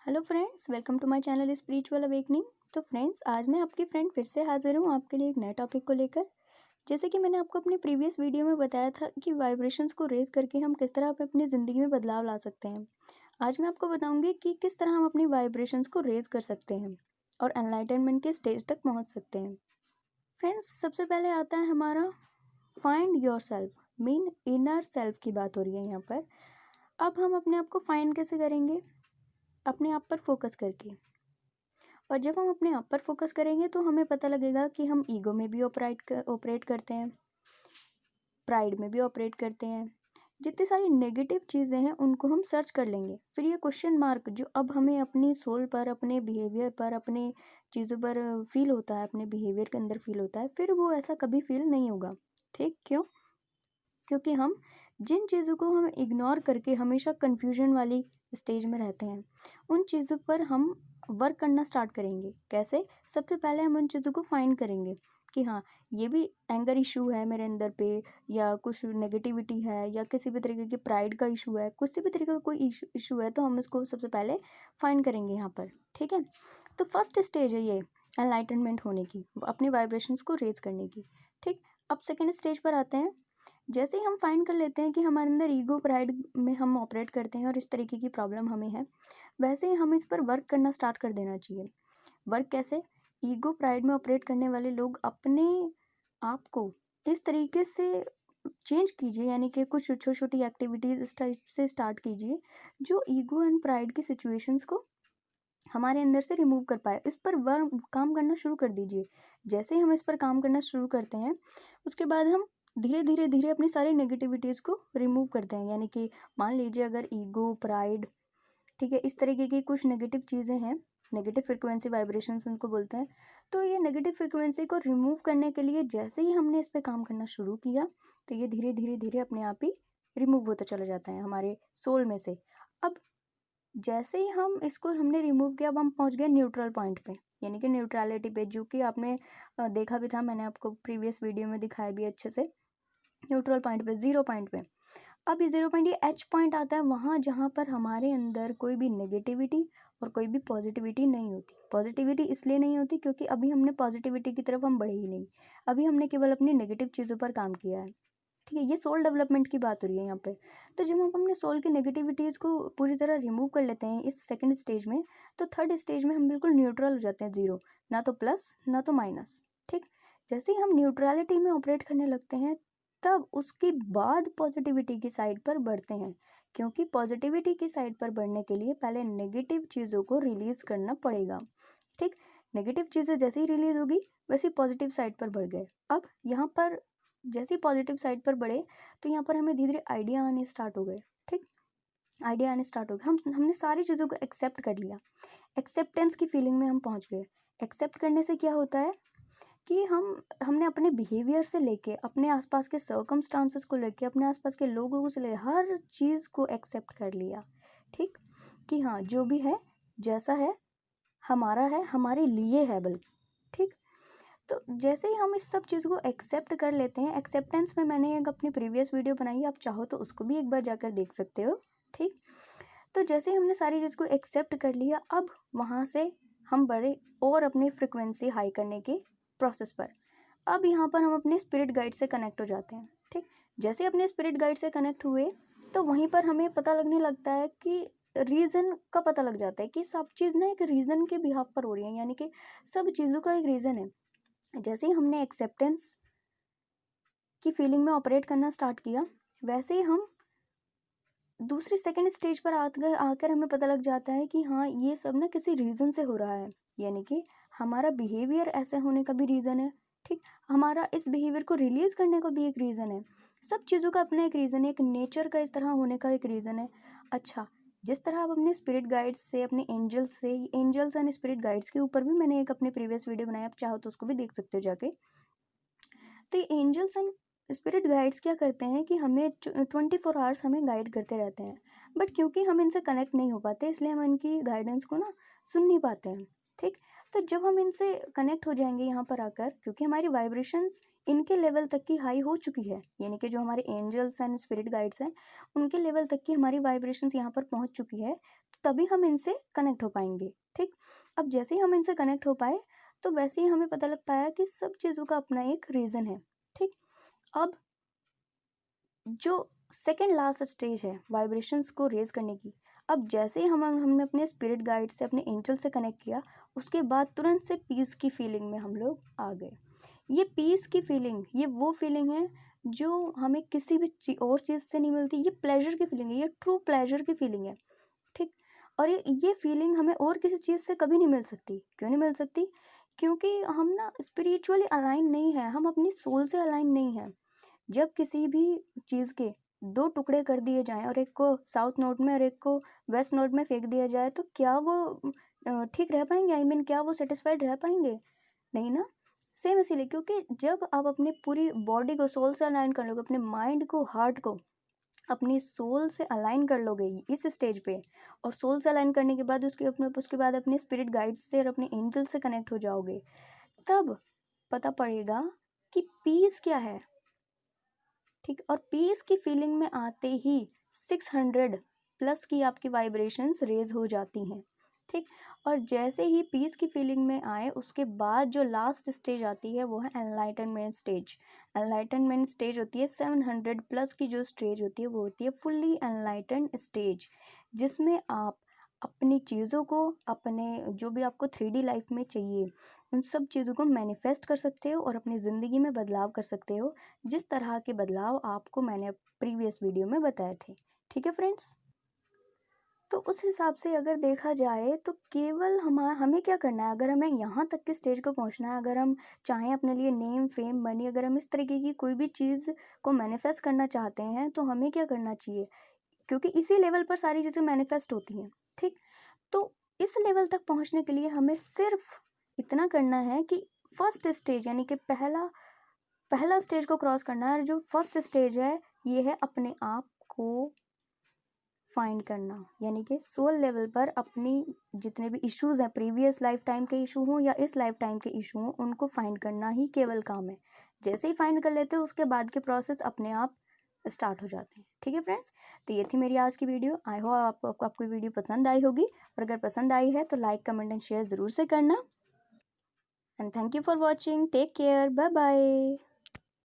Hello friends, welcome to my channel spiritual awakening. तो friends, आज मैं आपकी फ्रेंड फिर से हाजिर हूँ आपके लिए एक नए टॉपिक को लेकर। जैसे कि मैंने आपको अपनी प्रीवियस वीडियो में बताया था कि वाइब्रेशंस को रेज करके हम किस तरह अपनी ज़िंदगी में बदलाव ला सकते हैं। आज मैं आपको बताऊंगी कि किस तरह हम अपनी वाइब्रेशंस को रेज कर सकते हैं और एनलाइटनमेंट के स्टेज तक पहुँच सकते हैं। फ्रेंड्स, सबसे पहले आता है हमारा find your self, mean inner self की बात हो रही है यहाँ पर। अब हम अपने आप को फाइंड कैसे करेंगे? अपने आप पर फोकस करके। और जब हम अपने आप पर फोकस करेंगे तो हमें पता लगेगा कि हम ईगो में भी ऑपरेट करते हैं, प्राइड में भी ऑपरेट करते हैं। जितनी सारी नेगेटिव चीज़ें हैं उनको हम सर्च कर लेंगे। फिर ये क्वेश्चन मार्क जो अब हमें अपनी सोल पर, अपने बिहेवियर पर, अपने चीज़ों पर फील होता है, अपने बिहेवियर के अंदर फील होता है, फिर वो ऐसा कभी फील नहीं होगा। ठीक? क्यों? क्योंकि हम जिन चीज़ों को हम इग्नोर करके हमेशा कन्फ्यूजन वाली स्टेज में रहते हैं, उन चीज़ों पर हम वर्क करना स्टार्ट करेंगे। कैसे? सबसे पहले हम उन चीज़ों को फाइंड करेंगे कि हाँ, ये भी एंगर इशू है मेरे अंदर पे, या कुछ नेगेटिविटी है, या किसी भी तरीके की प्राइड का इशू है, किसी भी तरीके का कोई इशू है, तो हम इसको सबसे पहले फाइंड करेंगे यहाँ पर। ठीक है? तो फर्स्ट स्टेज है ये एनलाइटनमेंट होने की, अपने वाइब्रेशंस को रेज करने की। ठीक? अब सेकेंड स्टेज पर आते हैं। जैसे ही हम फाइंड कर लेते हैं कि हमारे अंदर ईगो प्राइड में हम ऑपरेट करते हैं और इस तरीके की प्रॉब्लम हमें है, वैसे ही हमें इस पर वर्क करना स्टार्ट कर देना चाहिए। वर्क कैसे? ईगो प्राइड में ऑपरेट करने वाले लोग अपने आप को इस तरीके से चेंज कीजिए, यानी कि कुछ छोटी छोटी एक्टिविटीज़ इस टाइप से स्टार्ट कीजिए जो ईगो एंड प्राइड की सिचुएशंस को हमारे अंदर से रिमूव कर पाए। इस पर वर्क काम करना शुरू कर दीजिए। जैसे ही हम इस पर काम करना शुरू करते हैं, उसके बाद हम धीरे धीरे धीरे अपनी सारी नेगेटिविटीज़ को रिमूव करते हैं। यानी कि मान लीजिए अगर ईगो, प्राइड, ठीक है, इस तरीके की कुछ नेगेटिव चीज़ें हैं, नेगेटिव फ्रिक्वेंसी वाइब्रेशंस उनको बोलते हैं। तो ये नेगेटिव फ्रिक्वेंसी को रिमूव करने के लिए जैसे ही हमने इस पर काम करना शुरू किया, तो ये धीरे धीरे धीरे अपने आप ही रिमूव होता चला जाता है हमारे सोल में से। अब जैसे ही हम इसको हमने रिमूव किया, अब हम पहुंच गए न्यूट्रल पॉइंट पे, यानी कि न्यूट्रलिटी पे, जो कि आपने देखा भी था, मैंने आपको प्रीवियस वीडियो में दिखाया भी अच्छे से। न्यूट्रल पॉइंट पे, जीरो पॉइंट पे। अब ये जीरो पॉइंट, ये एच पॉइंट आता है वहाँ जहाँ पर हमारे अंदर कोई भी नेगेटिविटी और कोई भी पॉजिटिविटी नहीं होती। पॉजिटिविटी इसलिए नहीं होती क्योंकि अभी हमने पॉजिटिविटी की तरफ हम बढ़े ही नहीं, अभी हमने केवल अपनी नेगेटिव चीज़ों पर काम किया है। ठीक है? ये सोल डेवलपमेंट की बात हो रही है यहाँ पे। तो जब हम अपने सोल की नेगेटिविटीज़ को पूरी तरह रिमूव कर लेते हैं इस सेकंड स्टेज में, तो थर्ड स्टेज में हम बिल्कुल न्यूट्रल हो जाते हैं, जीरो, ना तो प्लस ना तो माइनस। ठीक? जैसे ही हम न्यूट्रलिटी में ऑपरेट करने लगते हैं, तब उसके बाद पॉजिटिविटी की साइड पर बढ़ते हैं, क्योंकि पॉजिटिविटी की साइड पर बढ़ने के लिए पहले नेगेटिव चीज़ों को रिलीज़ करना पड़ेगा। ठीक? नेगेटिव चीज़ें जैसे ही रिलीज़ होगी, वैसे ही पॉजिटिव साइड पर बढ़ गए। अब यहाँ पर जैसे ही पॉजिटिव साइड पर बढ़े, तो यहाँ पर हमें धीरे धीरे आइडिया आने स्टार्ट हो गए। ठीक? आइडिया आने स्टार्ट हो गए, हमने सारी चीज़ों को एक्सेप्ट कर लिया। एक्सेप्टेंस की फीलिंग में हम पहुँच गए। एक्सेप्ट करने से क्या होता है कि हमने अपने बिहेवियर से लेके, अपने आसपास के सर्कमस्टांसेस को लेके, अपने आसपास के लोगों से ले, हर चीज़ को एक्सेप्ट कर लिया। ठीक? कि हाँ, जो भी है, जैसा है, हमारा है, हमारे लिए है बल्कि। ठीक? तो जैसे ही हम इस सब चीज़ को एक्सेप्ट कर लेते हैं, एक्सेप्टेंस में मैंने एक अपनी प्रीवियस वीडियो बनाई है, आप चाहो तो उसको भी एक बार जाकर देख सकते हो। ठीक? तो जैसे ही हमने सारी चीज़ को एक्सेप्ट कर लिया, अब वहाँ से हम बढ़े और अपनी फ्रिक्वेंसी हाई करने के प्रोसेस पर। अब यहाँ पर हम अपने स्पिरिट गाइड से कनेक्ट हो जाते हैं। ठीक? जैसे अपने स्पिरिट गाइड से कनेक्ट हुए, तो वहीं पर हमें पता लगने लगता है कि रीज़न का पता लग जाता है कि सब चीज़ ना एक रीज़न के बिहाफ पर हो रही है, यानी कि सब चीज़ों का एक रीज़न है। जैसे ही हमने एक्सेप्टेंस की फीलिंग में ऑपरेट करना स्टार्ट किया, वैसे ही हम दूसरी सेकंड स्टेज पर आकर हमें पता लग जाता है कि हाँ, ये सब ना किसी रीज़न से हो रहा है, यानी कि हमारा बिहेवियर ऐसे होने का भी रीज़न है। ठीक? हमारा इस बिहेवियर को रिलीज़ करने का भी एक रीज़न है। सब चीज़ों का अपना एक रीज़न है, एक नेचर का इस तरह होने का एक रीज़न है। अच्छा, जिस तरह आप अपने स्पिरिट गाइड्स से, अपने एंजल्स एंड स्पिरिट गाइड्स के ऊपर भी मैंने एक अपने प्रीवियस वीडियो बनाया, आप चाहो तो उसको भी देख सकते हो जाके। तो ये एंजल्स एंड स्पिरिट गाइड्स क्या करते हैं कि हमें 24 आवर्स हमें गाइड करते रहते हैं, बट क्योंकि हम इनसे कनेक्ट नहीं हो पाते, इसलिए हम इनकी गाइडेंस को ना सुन नहीं पाते हैं। ठीक? तो जब हम इनसे कनेक्ट हो जाएंगे यहाँ पर आकर, क्योंकि हमारी वाइब्रेशंस इनके लेवल तक की हाई हो चुकी है, यानी कि जो हमारे एंजल्स एंड स्पिरिट गाइड्स हैं उनके लेवल तक की हमारी वाइब्रेशंस यहाँ पर पहुँच चुकी है, तभी हम इनसे कनेक्ट हो पाएंगे। ठीक, अब जैसे ही हम इनसे कनेक्ट हो पाए तो वैसे ही हमें पता लग पाया कि सब चीज़ों का अपना एक रीज़न है। ठीक, अब जो सेकेंड लास्ट स्टेज है वाइब्रेशंस को रेज करने की, अब जैसे ही हमने अपने स्पिरिट गाइड से, अपने एंजल से कनेक्ट किया, उसके बाद तुरंत से पीस की फीलिंग में हम लोग आ गए। ये पीस की फीलिंग, ये वो फीलिंग है जो हमें किसी भी और चीज़ से नहीं मिलती। ये प्लेजर की फीलिंग है, ये ट्रू प्लेजर की फीलिंग है। ठीक, और ये फीलिंग हमें और किसी चीज़ से कभी नहीं मिल सकती। क्यों नहीं मिल सकती? क्योंकि हम ना स्पिरिचुअली अलाइन नहीं है, हम अपनी सोल से अलाइन नहीं है। जब किसी भी चीज़ के दो टुकड़े कर दिए जाएं और एक को साउथ नोड में और एक को वेस्ट नोड में फेंक दिया जाए, तो क्या वो ठीक रह पाएंगे? आई मीन क्या वो सेटिस्फाइड रह पाएंगे? नहीं ना। सेम इसीलिए, क्योंकि जब आप अपनी पूरी बॉडी को सोल से अलाइन कर लोगे, अपने माइंड को, हार्ट को अपनी सोल से अलाइन कर लोगे इस स्टेज पे, और सोल से अलाइन करने के बाद उसके बाद अपने स्पिरिट गाइड्स से और अपने एंजल से कनेक्ट हो जाओगे, तब पता पड़ेगा कि पीस क्या है। ठीक, और पीस की फीलिंग में आते ही 600 प्लस की आपकी वाइब्रेशंस रेज हो जाती हैं। ठीक, और जैसे ही पीस की फीलिंग में आए, उसके बाद जो लास्ट स्टेज आती है वो है एनलाइटनमेंट स्टेज। एनलाइटनमेंट स्टेज होती है 700 प्लस की, जो स्टेज होती है वो होती है फुल्ली एनलाइटन स्टेज, जिसमें आप अपनी चीज़ों को, अपने जो भी आपको 3D लाइफ में चाहिए, उन सब चीज़ों को मैनिफेस्ट कर सकते हो और अपनी ज़िंदगी में बदलाव कर सकते हो, जिस तरह के बदलाव आपको मैंने प्रीवियस वीडियो में बताए थे। ठीक है फ्रेंड्स, तो उस हिसाब से अगर देखा जाए तो केवल हमें क्या करना है, अगर हमें यहाँ तक की स्टेज को पहुँचना है, अगर हम चाहें अपने लिए नेम, फेम, मनी, अगर हम इस तरीके की कोई भी चीज़ को मैनिफेस्ट करना चाहते हैं, तो हमें क्या करना चाहिए? क्योंकि इसी लेवल पर सारी चीज़ें मैनिफेस्ट होती हैं। ठीक, तो इस लेवल तक पहुँचने के लिए हमें सिर्फ इतना करना है कि फर्स्ट स्टेज, यानी कि पहला स्टेज को क्रॉस करना है। जो फर्स्ट स्टेज है ये है अपने आप को फाइंड करना, यानी कि सोल लेवल पर अपनी जितने भी इश्यूज़ हैं, प्रीवियस लाइफ टाइम के इशू हों या इस लाइफ टाइम के इशू हों, उनको फाइंड करना ही केवल काम है। जैसे ही फाइंड कर लेते हो, उसके बाद के प्रोसेस अपने आप स्टार्ट हो जाते हैं। ठीक है फ्रेंड्स, तो ये थी मेरी आज की वीडियो। आई होप आपको वीडियो पसंद आई होगी, और अगर पसंद आई है तो लाइक, कमेंट एंड शेयर ज़रूर से करना। And thank you for watching. Take care, bye bye.